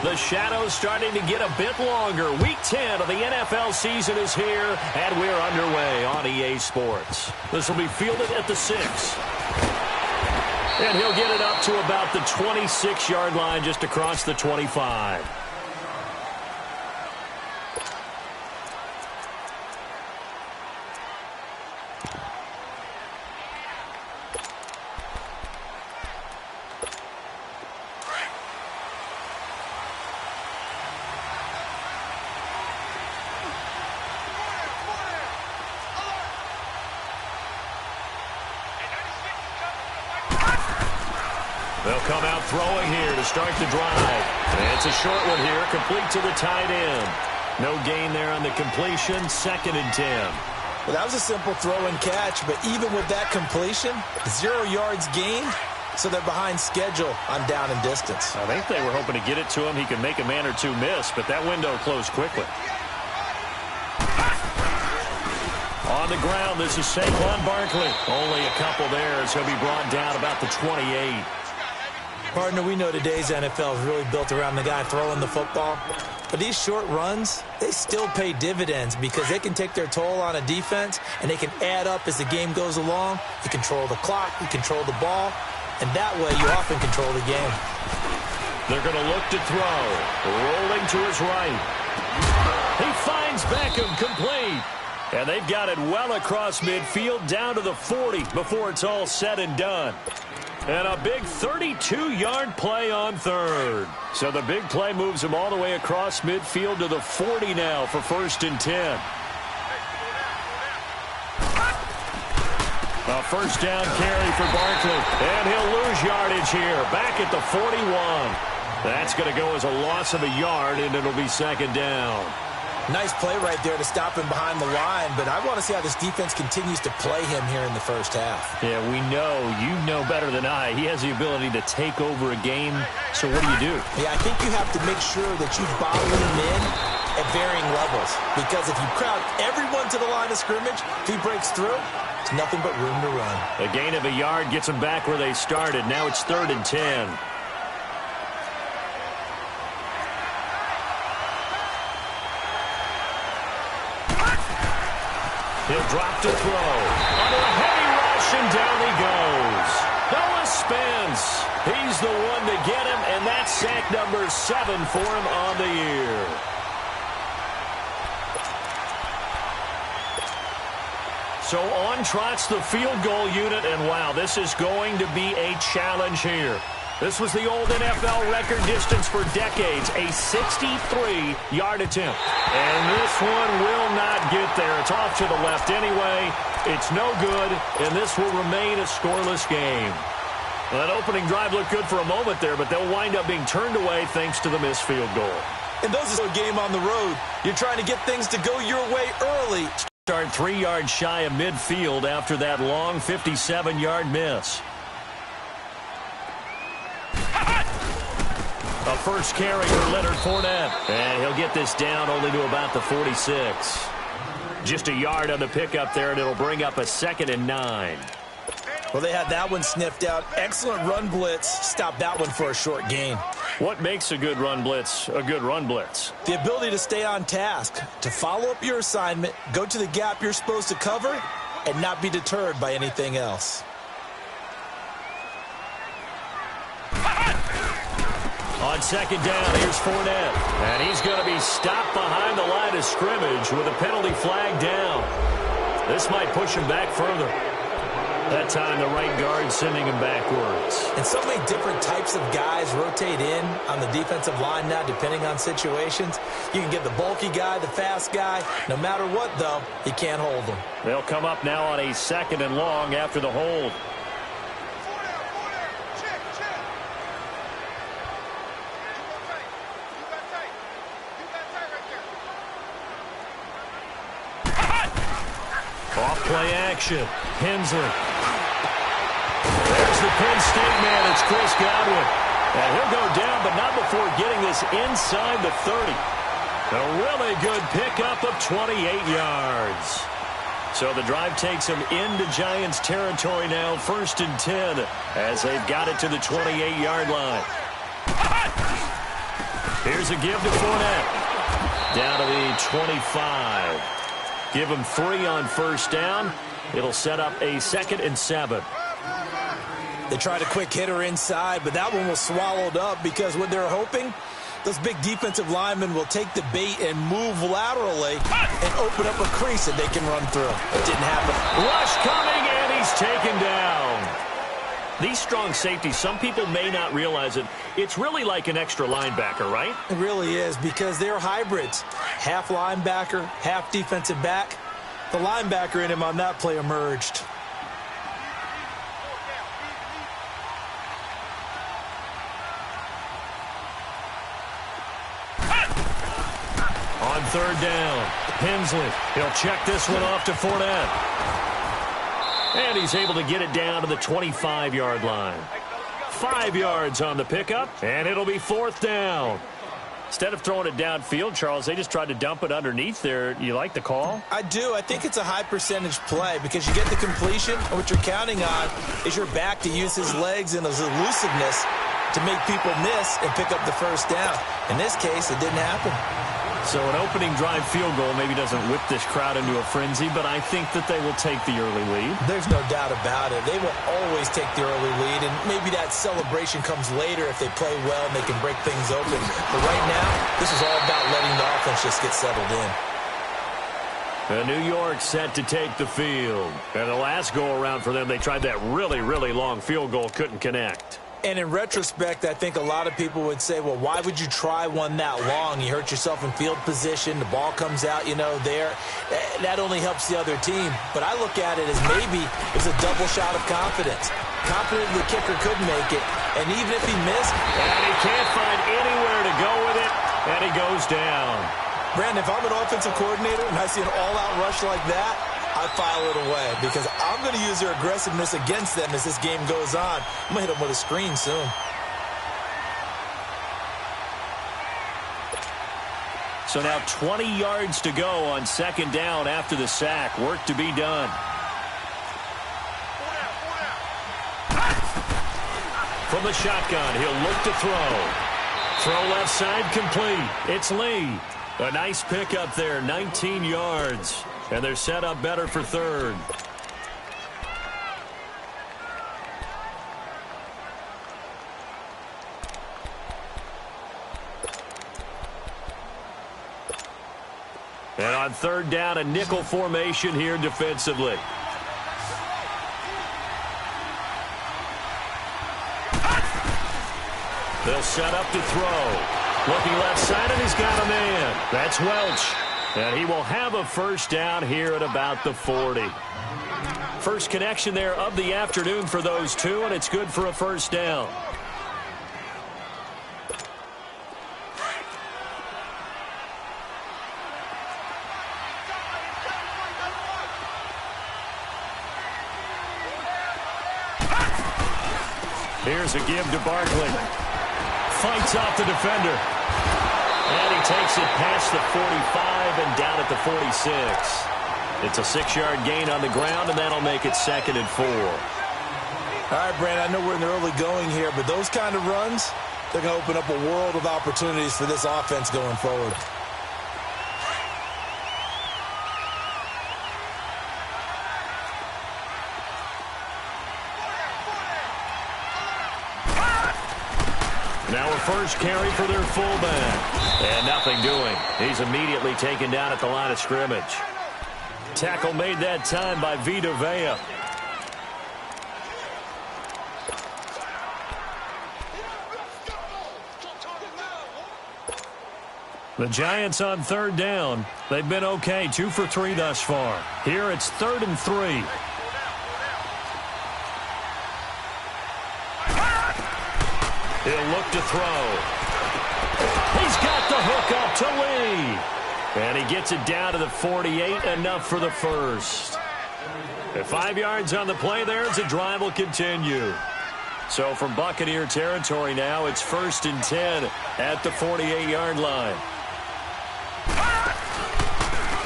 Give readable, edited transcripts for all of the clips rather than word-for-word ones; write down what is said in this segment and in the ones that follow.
The shadow's starting to get a bit longer. Week 10 of the NFL season is here, and we're underway on EA Sports. This will be fielded at the 6. And he'll get it up to about the 26-yard line just across the 25. They'll come out throwing here to start the drive. And it's a short one here, complete to the tight end. No gain there on the completion, 2nd and 10. Well, that was a simple throw and catch, but even with that completion, 0 yards gained, so they're behind schedule on down and distance. I think they were hoping to get it to him. He could make a man or two miss, but that window closed quickly. On the ground, this is Saquon Barkley. Only a couple there as he'll be brought down about the 28. Partner, we know today's NFL is really built around the guy throwing the football. But these short runs, they still pay dividends because they can take their toll on a defense, and they can add up as the game goes along. You control the clock, you control the ball, and that way you often control the game. They're going to look to throw. Rolling to his right. He finds Beckham complete. And they've got it well across midfield down to the 40 before it's all said and done. And a big 32-yard play on 3rd. So the big play moves him all the way across midfield to the 40 now for 1st and 10. A 1st down carry for Barkley. And he'll lose yardage here. Back at the 41. That's going to go as a loss of a yard, and it'll be 2nd down. Nice play right there to stop him behind the line, but I want to see how this defense continues to play him here in the first half. Yeah, we know. You know better than I. He has the ability to take over a game, so what do? Yeah, I think you have to make sure that you bottle him in at varying levels, because if you crowd everyone to the line of scrimmage, if he breaks through, it's nothing but room to run. A gain of a yard gets them back where they started. Now it's 3rd and 10. He'll drop to throw. Under a heavy rush, and down he goes. Noah spins. He's the one to get him, and that's sack number 7 for him on the year. So on trots the field goal unit, and wow, this is going to be a challenge here. This was the old NFL record distance for decades, a 63-yard attempt. And this one will not get there. It's off to the left anyway. It's no good, and this will remain a scoreless game. Well, that opening drive looked good for a moment there, but they'll wind up being turned away thanks to the missed field goal. And those are a game on the road. You're trying to get things to go your way early. Start 3 yards shy of midfield after that long 57-yard miss. A 1st carry for Leonard Fournette. And he'll get this down only to about the 46. Just a yard on the pickup there, and it'll bring up a 2nd and 9. Well, they had that one sniffed out. Excellent run blitz. Stop that one for a short gain. What makes a good run blitz a good run blitz? The ability to stay on task, to follow up your assignment, go to the gap you're supposed to cover, and not be deterred by anything else. On 2nd down, here's Fournette. And he's going to be stopped behind the line of scrimmage with a penalty flag down. This might push him back further. That time, the right guard sending him backwards. And so many different types of guys rotate in on the defensive line now, depending on situations. You can get the bulky guy, the fast guy. No matter what, though, you can't hold them. They'll come up now on a 2nd and long after the hold. Off-play action. Hensley. There's the Penn State man. It's Chris Godwin. And he'll go down, but not before getting this inside the 30. A really good pickup of 28 yards. So the drive takes him into Giants territory now, 1st and 10, as they've got it to the 28-yard line. Here's Here's a give to Fournette. Down to the 25. Give him 3 on first down. It'll set up a 2nd and 7. They tried a quick hitter inside, but that one was swallowed up because what they're hoping, those big defensive linemen will take the bait and move laterally and open up a crease that they can run through. It didn't happen. Rush coming, and he's taken down. These strong safeties, some people may not realize it. It's really like an extra linebacker, right? It really is because they're hybrids. Half linebacker, half defensive back. The linebacker in him on that play emerged. On 3rd down, Hensley. He'll check this one off to Fournette. And he's able to get it down to the 25-yard line. 5 yards on the pickup, and it'll be 4th down. Instead of throwing it downfield, Charles, they just tried to dump it underneath there. You like the call? I do. I think it's a high-percentage play because you get the completion, and what you're counting on is your back to use his legs and his elusiveness to make people miss and pick up the first down. In this case, it didn't happen. So an opening drive field goal maybe doesn't whip this crowd into a frenzy, but I think that they will take the early lead. There's no doubt about it. They will always take the early lead, and maybe that celebration comes later if they play well and they can break things open. But right now, this is all about letting the offense just get settled in. New York set to take the field. And the last go-around for them, they tried that really, really long field goal, couldn't connect. And in retrospect, I think a lot of people would say, well, why would you try one that long? You hurt yourself in field position. The ball comes out, there. That only helps the other team. But I look at it as maybe it's a double shot of confidence. Confident the kicker could make it. And even if he missed, and he can't find anywhere to go with it, and he goes down. Brandon, if I'm an offensive coordinator and I see an all-out rush like that, I file it away because I'm going to use their aggressiveness against them as this game goes on. I'm going to hit them with a screen soon. So now 20 yards to go on 2nd down after the sack. Work to be done. From the shotgun, he'll look to throw. Throw left side complete. It's Lee. A nice pickup there, 19 yards. And they're set up better for 3rd. And on 3rd down, a nickel formation here defensively. They'll set up to throw. Looking left side, and he's got a man. That's Welch. And he will have a first down here at about the 40. First connection there of the afternoon for those two, and it's good for a first down. Here's a give to Barkley. Fights off the defender. And he takes it past the 45 and down at the 46. It's a 6-yard gain on the ground, and that'll make it 2nd and 4. All right, Brandon, I know we're in the early going here, but those kind of runs, they're going to open up a world of opportunities for this offense going forward. Now a first carry for their fullback. And nothing doing. He's immediately taken down at the line of scrimmage. Tackle made that time by Vita Vea. The Giants on 3rd down. They've been okay, 2 for 3 thus far. Here it's 3rd and 3. He'll look to throw. He's got the hook up to Lee. And he gets it down to the 48, enough for the first. At 5 yards on the play there as the drive will continue. So from Buccaneer territory now, it's 1st and 10 at the 48-yard line.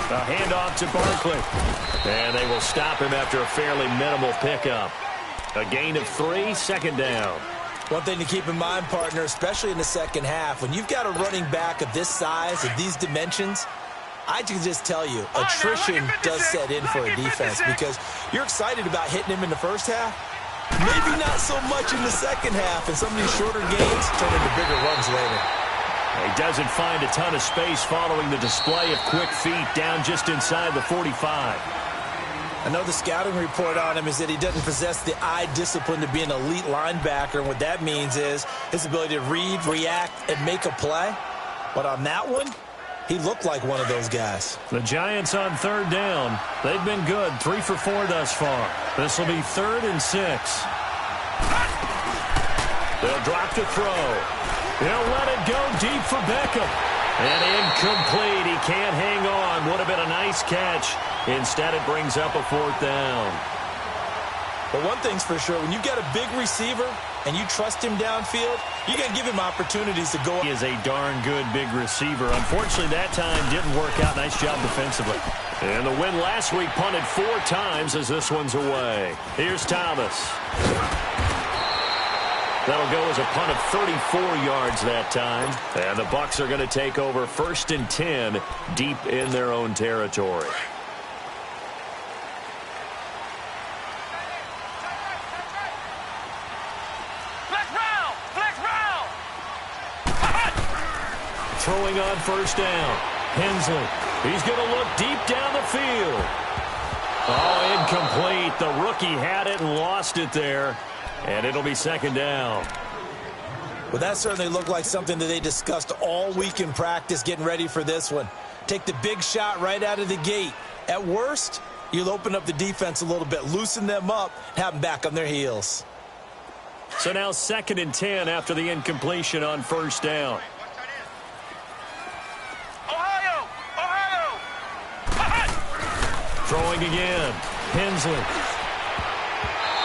A handoff to Barkley. And they will stop him after a fairly minimal pickup. A gain of 3, 2nd down. One thing to keep in mind, partner, especially in the second half, when you've got a running back of this size, of these dimensions, I can just tell you, attrition does set in for a defense because you're excited about hitting him in the first half. Maybe not so much in the second half, and some of these shorter gains turn into bigger runs later. He doesn't find a ton of space following the display of quick feet down just inside the 45. I know the scouting report on him is that he doesn't possess the eye discipline to be an elite linebacker. And what that means is his ability to read, react, and make a play. But on that one, he looked like one of those guys. The Giants on third down. They've been good, 3 for 4 thus far. This will be 3rd and 6. They'll drop to throw. He'll let it go deep for Beckham. And incomplete. He can't hang on. Would have been a nice catch. Instead, it brings up a 4th down. But one thing's for sure, when you've got a big receiver and you trust him downfield, you're going to give him opportunities to go. He is a darn good big receiver. Unfortunately, that time didn't work out. Nice job defensively. And the win last week punted 4 times as this one's away. Here's Thomas. That'll go as a punt of 34 yards that time. And the Bucs are going to take over 1st and 10 deep in their own territory. Throwing on 1st down. Hensley. He's going to look deep down the field. Oh, incomplete. The rookie had it and lost it there. And it'll be 2nd down. Well, that certainly looked like something that they discussed all week in practice getting ready for this one. Take the big shot right out of the gate. At worst, you'll open up the defense a little bit, loosen them up, and have them back on their heels. So now 2nd and 10 after the incompletion on 1st down. Throwing again. Hensley.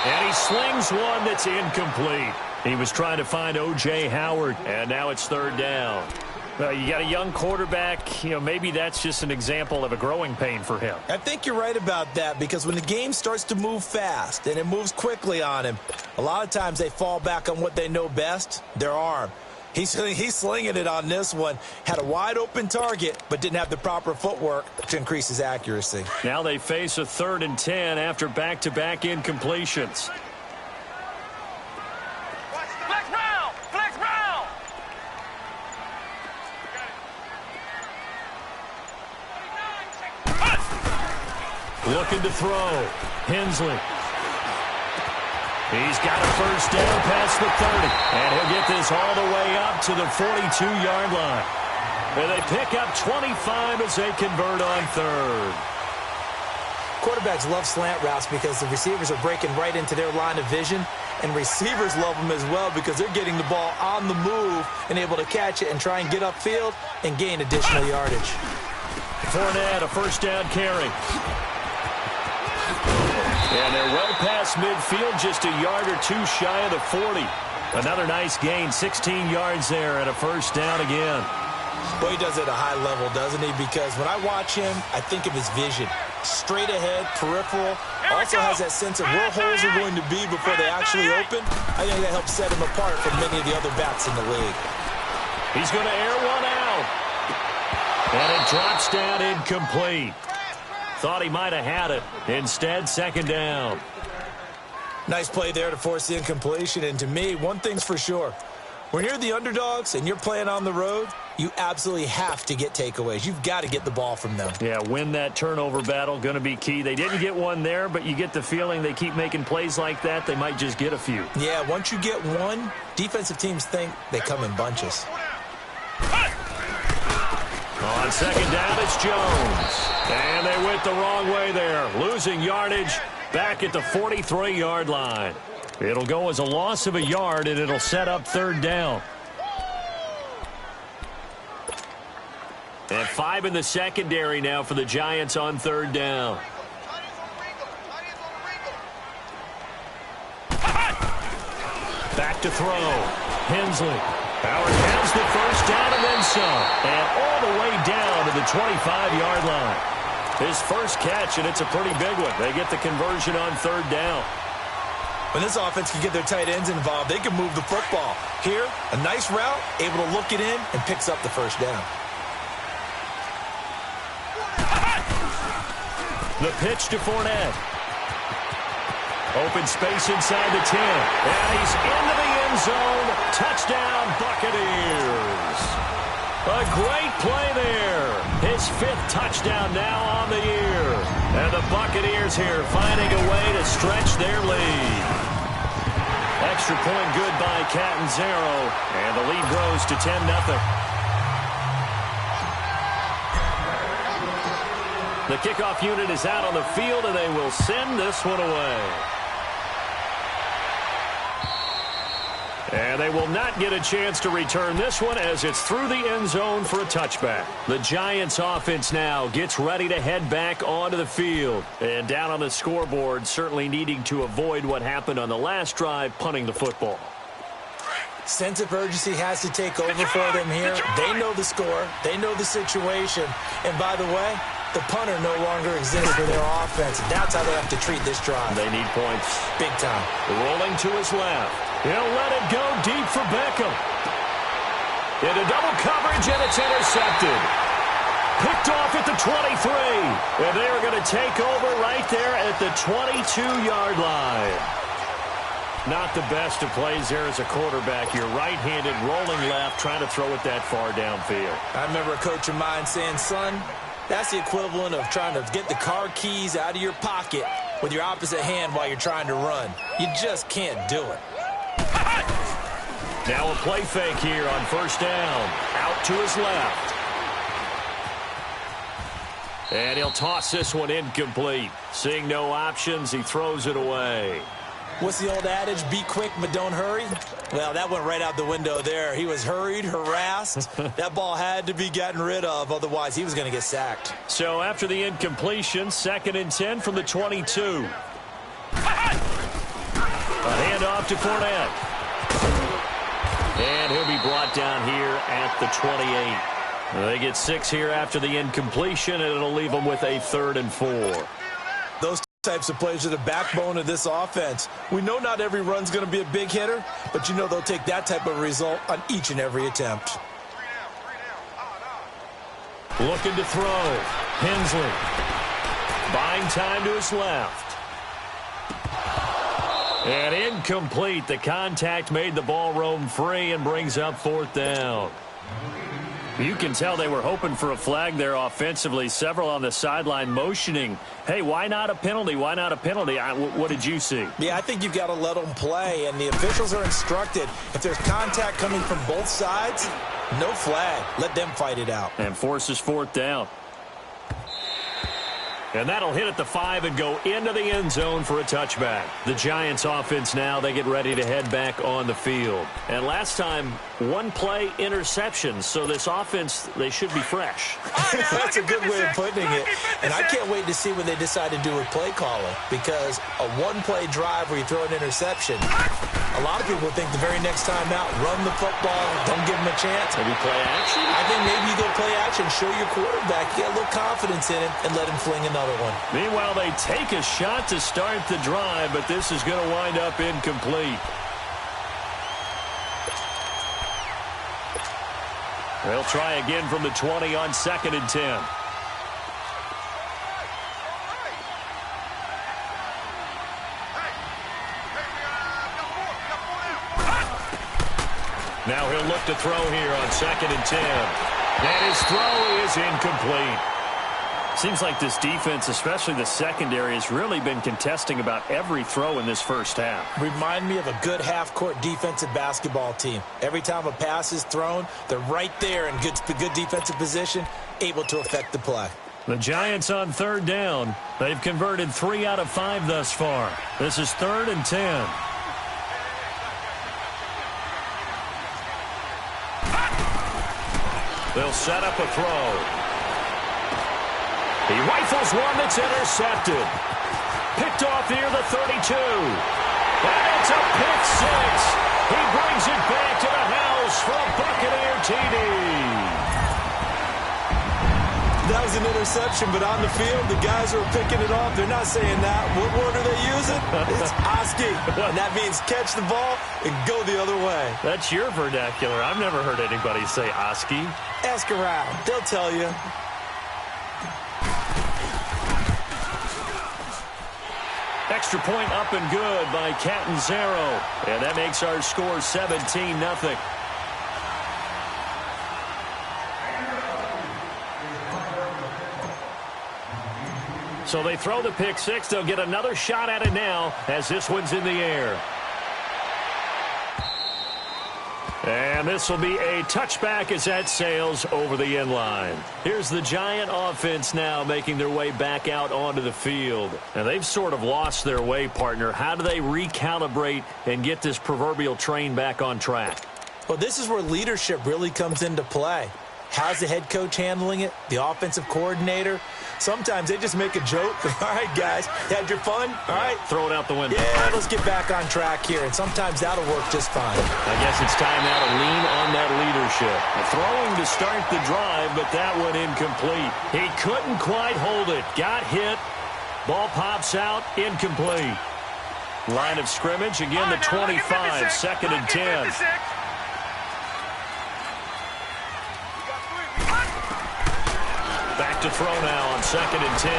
And he slings one that's incomplete. He was trying to find O.J. Howard, and now it's 3rd down. Well, you got a young quarterback. You know, maybe that's just an example of a growing pain for him. I think you're right about that because when the game starts to move fast and it moves quickly on him, a lot of times they fall back on what they know best, their arm. He's slinging it on this one. Had a wide-open target, but didn't have the proper footwork to increase his accuracy. Now they face a 3rd and 10 after back-to-back incompletions. Flex round! Looking to throw. Hensley. He's got a 1st down past the 30. And he'll get this all the way up to the 42-yard line. And they pick up 25 as they convert on 3rd. Quarterbacks love slant routes because the receivers are breaking right into their line of vision. And receivers love them as well because they're getting the ball on the move and able to catch it and try and get upfield and gain additional yardage. Fournette, a 1st down carry. And they're well past midfield, just a yard or 2 shy of the 40. Another nice gain, 16 yards there and a 1st down again. Well, he does it at a high level, doesn't he? Because when I watch him, I think of his vision. Straight ahead, peripheral. Also has that sense of where holes are going to be before they actually open. I think that helps set him apart from many of the other backs in the league. He's going to air one out. And it drops down incomplete. Thought he might have had it. Instead, 2nd down. Nice play there to force the incompletion. And to me, one thing's for sure. When you're the underdogs and you're playing on the road, you absolutely have to get takeaways. You've got to get the ball from them. Yeah, win that turnover battle, going to be key. They didn't get one there, but you get the feeling they keep making plays like that, they might just get a few. Yeah, once you get one, defensive teams think they come in bunches. On 2nd down, it's Jones. And they went the wrong way there. Losing yardage back at the 43-yard line. It'll go as a loss of a yard, and it'll set up 3rd down. And 5 in the secondary now for the Giants on 3rd down. Back to throw. Hensley. Howard has the 1st down and then some. And all the way down to the 25-yard line. His first catch, and it's a pretty big one. They get the conversion on 3rd down. When this offense can get their tight ends involved, they can move the football. Here, a nice route, able to look it in, and picks up the first down. The pitch to Fournette. Open space inside the 10. And he's into the end zone. Touchdown, Buccaneers. A great play there. His 5th touchdown now on the year. And the Buccaneers here finding a way to stretch their lead. Extra point good by Catanzaro. And the lead grows to 10-0. The kickoff unit is out on the field, and they will send this one away. And they will not get a chance to return this one as it's through the end zone for a touchback. The Giants offense now gets ready to head back onto the field. And down on the scoreboard, certainly needing to avoid what happened on the last drive, punting the football. Sense of urgency has to take over for them here. They know the score. They know the situation. And by the way, the punter no longer exists for their offense. That's how they have to treat this drive. They need points. Big time. Rolling to his left. He'll let it go deep for Beckham. Into double coverage, and it's intercepted. Picked off at the 23. And they are going to take over right there at the 22-yard line. Not the best of plays there as a quarterback. You're right-handed, rolling left, trying to throw it that far downfield. I remember a coach of mine saying, son, that's the equivalent of trying to get the car keys out of your pocket with your opposite hand while you're trying to run. You just can't do it. Now a play fake here on first down. Out to his left. And he'll toss this one incomplete. Seeing no options, he throws it away. What's the old adage? Be quick, but don't hurry? Well, that went right out the window there. He was hurried, harassed. That ball had to be gotten rid of, otherwise he was going to get sacked. So after the incompletion, 2nd and 10 from the 22. A handoff to Fournette. And he'll be brought down here at the 28. They get 6 here after the incompletion, and it'll leave them with a 3rd and 4. Those types of plays are the backbone of this offense. We know not every run's going to be a big hitter, but you know they'll take that type of result on each and every attempt. Looking to throw. Hensley. Buying time to his left. And incomplete. The contact made the ball roam free and brings up 4th down. You can tell they were hoping for a flag there offensively. Several on the sideline motioning, hey, why not a penalty? Why not a penalty? What did you see? Yeah, I think you've got to let them play, and the officials are instructed. If there's contact coming from both sides, no flag. Let them fight it out. And forces 4th down. And that'll hit at the 5 and go into the end zone for a touchback. The Giants offense now, they get ready to head back on the field. And last time, 1-play interceptions. So this offense, they should be fresh. That's a good way of putting it. And I can't wait to see what they decide to do with play calling. Because a 1-play drive where you throw an interception, a lot of people think the very next time out, run the football, don't give them a chance. Maybe play action? I think maybe you go play action, show your quarterback, get a little confidence in him, and let him fling another one. Meanwhile, they take a shot to start the drive, but this is going to wind up incomplete. They'll try again from the 20 on 2nd and 10. Now he'll look to throw here on 2nd and 10. And his throw is incomplete. Seems like this defense, especially the secondary, has really been contesting about every throw in this first half. Remind me of a good half-court defensive basketball team. Every time a pass is thrown, they're right there in good defensive position, able to affect the play. The Giants on 3rd down. They've converted 3 out of 5 thus far. This is 3rd and 10. They'll set up a throw. He rifles one that's intercepted. Picked off near the 32. And it's a pick 6. He brings it back to the house for a Buccaneer TD. That was an interception, but on the field, the guys who are picking it off, they're not saying that. What word are they using? It's Oski, and that means catch the ball and go the other way. That's your vernacular. I've never heard anybody say Oski. Ask around. They'll tell you. Extra point up and good by Catanzaro. And that makes our score 17-0. So they throw the pick six. They'll get another shot at it now as this one's in the air. And this will be a touchback as that sails over the end line. Here's the Giant offense now making their way back out onto the field. And they've sort of lost their way, partner. How do they recalibrate and get this proverbial train back on track? Well, this is where leadership really comes into play. How's the head coach handling it? The offensive coordinator? Sometimes they just make a joke. All right, guys, had your fun? All right. Throw it out the window. Yeah, let's get back on track here, and sometimes that'll work just fine. I guess it's time now to lean on that leadership. Throwing to start the drive, but that one incomplete. He couldn't quite hold it. Got hit. Ball pops out. Incomplete. Line of scrimmage, again the 25, 2nd and 10. Back to throw now on 2nd and 10.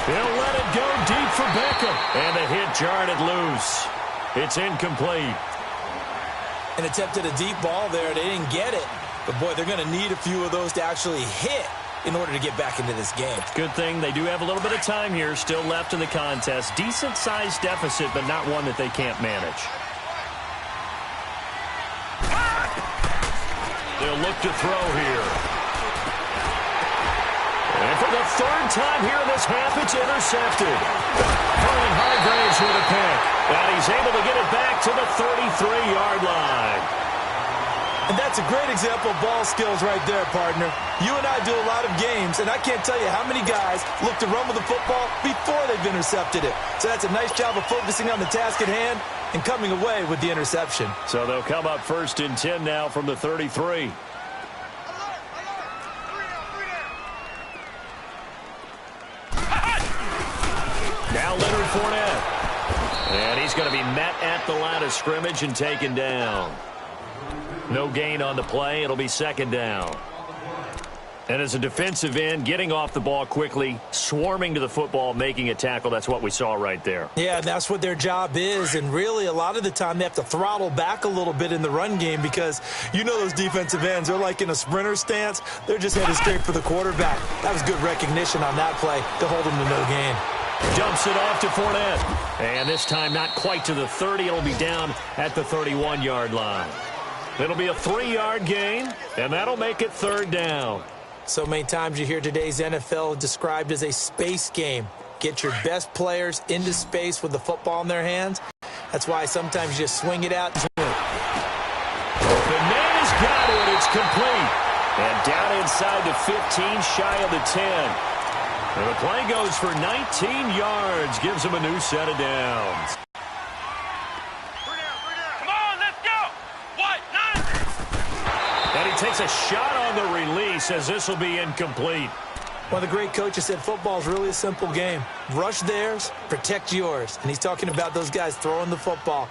He'll let it go deep for Beckham. And the hit jarred it loose. It's incomplete. And attempted a deep ball there. They didn't get it. But, boy, they're going to need a few of those to actually hit in order to get back into this game. Good thing they do have a little bit of time here still left in the contest. Decent-sized deficit, but not one that they can't manage. They'll look to throw here. And for the third time here in this half, it's intercepted. Vernon Hargraves with a pick. And he's able to get it back to the 33-yard line. And that's a great example of ball skills right there, partner. You and I do a lot of games, and I can't tell you how many guys look to run with the football before they've intercepted it. So that's a nice job of focusing on the task at hand and coming away with the interception. So they'll come up 1st and 10 now from the 33. Now Leonard Fournette. And he's going to be met at the line of scrimmage and taken down. No gain on the play. It'll be 2nd down. And as a defensive end, getting off the ball quickly, swarming to the football, making a tackle, that's what we saw right there. Yeah, that's what their job is. And really, a lot of the time, they have to throttle back a little bit in the run game because you know those defensive ends, they're like in a sprinter stance. They're just headed straight for the quarterback. That was good recognition on that play to hold them to no gain. Dumps it off to Fournette. And this time not quite to the 30. It'll be down at the 31-yard line. It'll be a 3-yard gain, and that'll make it 3rd down. So many times you hear today's NFL described as a space game. Get your best players into space with the football in their hands. That's why sometimes you just swing it out. The man has got it. It's complete. And down inside the 15, shy of the 10. And the play goes for 19 yards. Gives him a new set of downs. Come on, let's go. What? And he takes a shot on the release as this will be incomplete. One of the great coaches said football is really a simple game. Rush theirs, protect yours. And he's talking about those guys throwing the football.